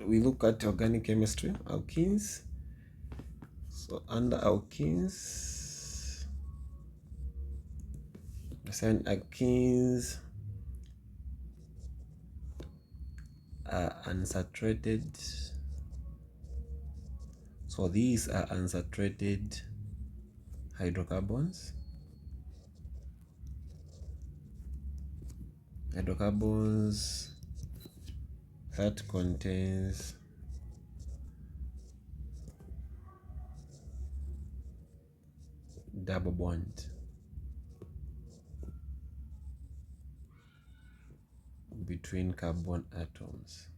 we look at organic chemistry, alkenes. So under alkenes, certain alkenes are unsaturated. So these are unsaturated hydrocarbons. Hydrocarbons that contains double bond between carbon atoms.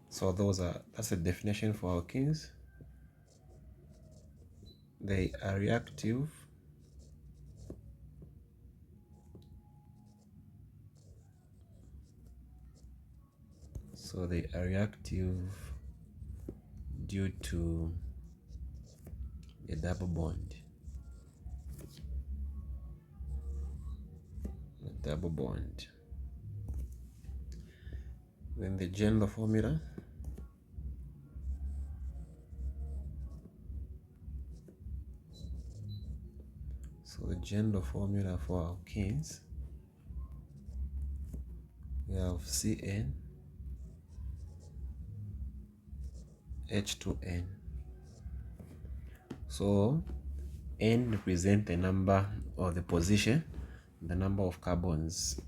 So that's a definition for alkenes. They are reactive due to a double bond. Then the G.L.C formula. So the G.L.C formula for alkenes, we have Cn H2n. So n represents the number or the position, the number of carbons.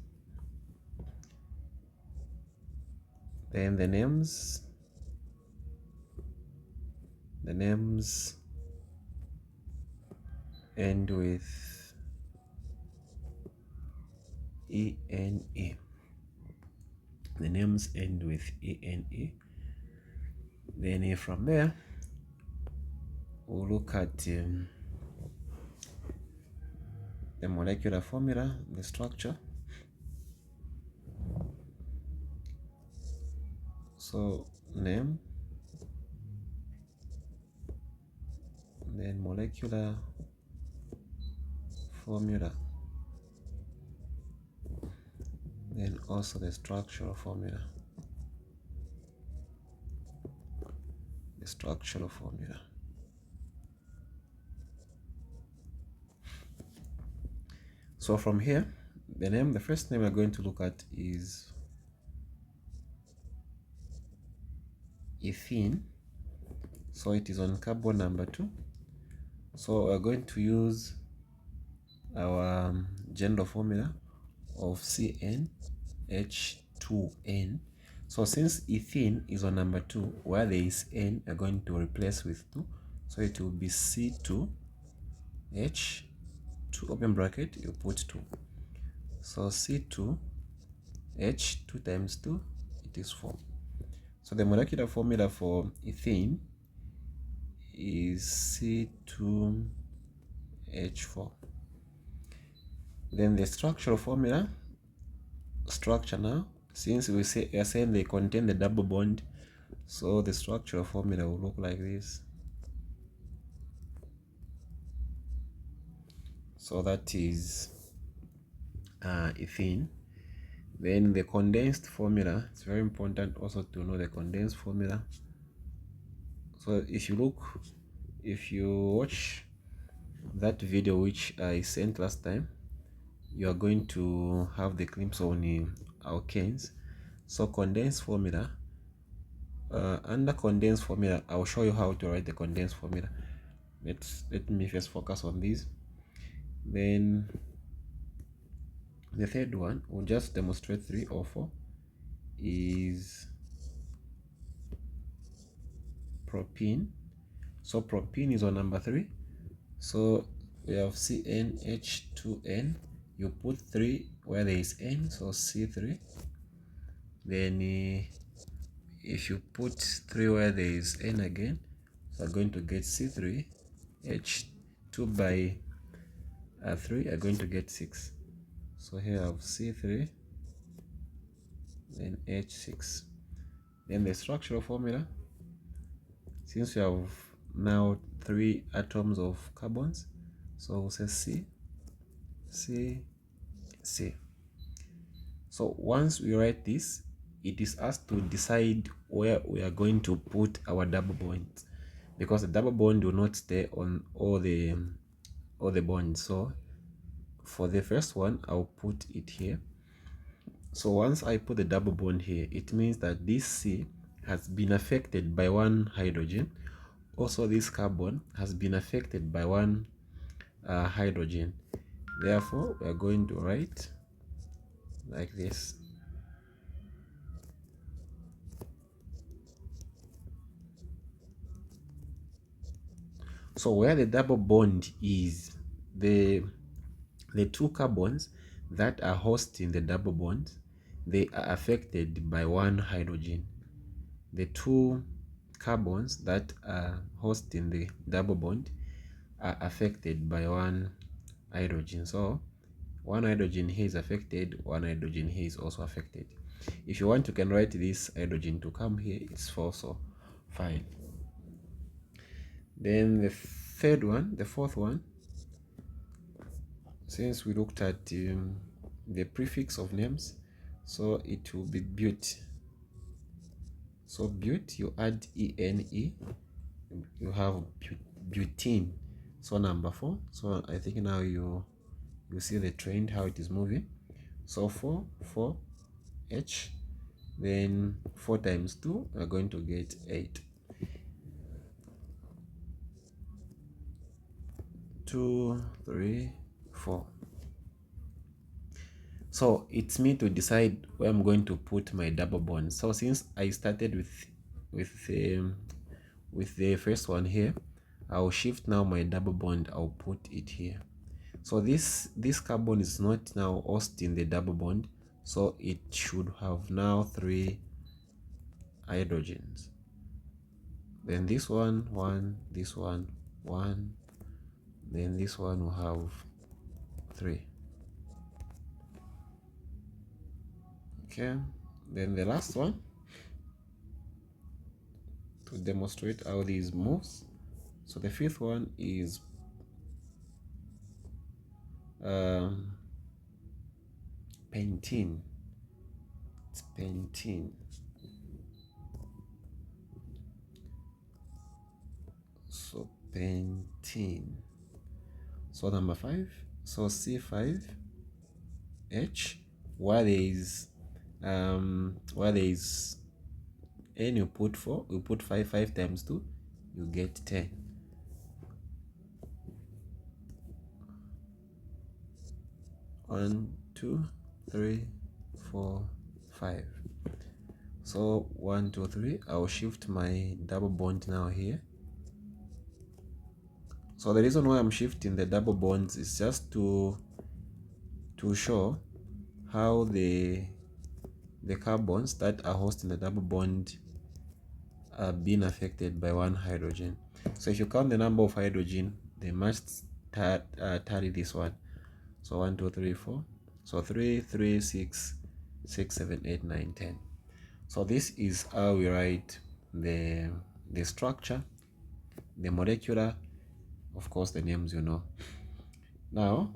Then the names end with ene. The names end with ene. Then from there, we'll look at the molecular formula, the structure. So name, then molecular formula, then also the structural formula. So from here, the first name we're going to look at is ethene. So it is on carbon number 2. So we're going to use our G.L.C formula of CnH2n. So since ethene is on number 2, where there is n, we're going to replace with 2. So it will be C2H2, open bracket, you put 2. So C2H, 2 times 2, it is 4. So the molecular formula for ethene is C2H4. Then the structural formula, now, since we are saying they contain the double bond, so the structural formula will look like this. So that is ethene. Then the condensed formula, it's very important also to know the condensed formula. So if you watch that video which I sent last time, you are going to have the glimpse on alkanes. So condensed formula, under condensed formula, I'll show you how to write the condensed formula. Let me first focus on this. Then the third one, we'll just demonstrate 3 or 4, is propene. So propene is on number 3. So we have CnH2n. You put 3 where there is n, so C3. Then if you put 3 where there is n again, so I'm going to get C3. H2 by 3, are going to get 6. So here I have C3, then H6. Then the structural formula, since you have now 3 atoms of carbons, So we'll say C, C, C. So once we write this, it is us to decide where we are going to put our double bonds, because the double bond will not stay on all the bonds. So for the first one, I'll put it here. So once I put the double bond here, it means that this C has been affected by one hydrogen. Also, this carbon has been affected by one hydrogen. Therefore, we are going to write like this. So where the double bond is, the two carbons that are hosting the double bond, they are affected by one hydrogen. The two carbons that are hosting the double bond are affected by one hydrogen. So one hydrogen here is affected, one hydrogen here is also affected. If you want, you can write this hydrogen to come here, it's also fine. Then the fourth one, since we looked at the prefix of names, so it will be but. So but, you add ene, you have butene. So number 4. So I think now you see the trend, how it is moving. So 4 H, then 4 times 2, we're going to get 8. 2, 3, 4. So it's me to decide where I'm going to put my double bond. So since I started with the first one here, I'll shift now my double bond, I'll put it here. So this carbon is not now hosting the double bond, so it should have now 3 hydrogens. Then this one, 1, this one, 1, then this one will have 3. Okay, then the last one, to demonstrate how these moves. So the fifth one is pentene. It's pentene. So pentene. So number 5. So C5H, where there is N, you put 4, you put 5 times 2, you get 10. One, 2, 3, 4, 5. So 1, 2, 3. I'll shift my double bond now here. So the reason why I'm shifting the double bonds is just to show how the carbons that are hosting the double bond are being affected by one hydrogen. So if you count the number of hydrogen, they must tally this one. So 1, 2, 3, 4. So 3, 3, 6, 6, 7, 8, 9, 10. So this is how we write the structure, the molecular, of course the names you know. Now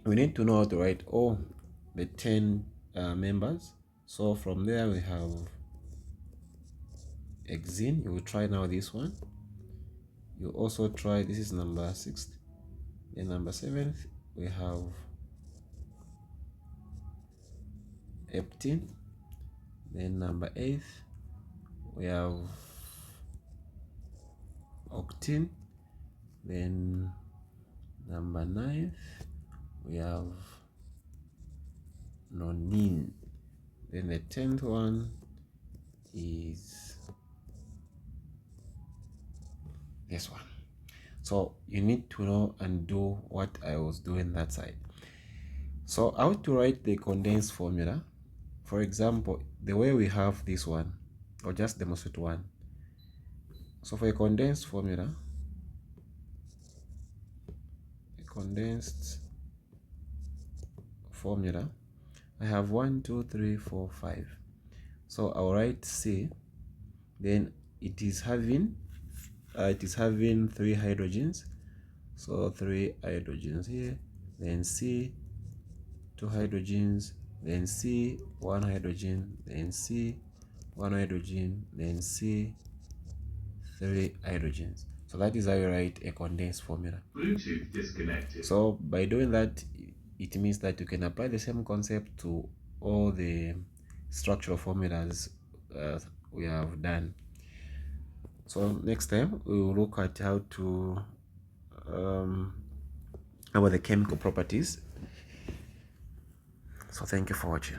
we need to know how to write all the 10 members. So from there we have hexene. You will try now this one. You also try, this is number 6th. Then number 7th we have heptene. Then number 8th we have octene. Then number 9th we have nonene. Then the 10th one is this one. So you need to know and do what I was doing that side. So how to write the condensed formula? For example, the way we have this one, I'll just demonstrate one. So for a condensed formula, I have 1, 2, 3, 4, 5. So I'll write C. Then it is having 3 hydrogens. So 3 hydrogens here, then C, 2 hydrogens, then C, 1 hydrogen, then C, 1 hydrogen, then C, 3 hydrogens. So that is how you write a condensed formula. Bluetooth disconnected. So by doing that, it means that you can apply the same concept to all the structural formulas we have done. So next time we will look at how to about the chemical properties. So thank you for watching.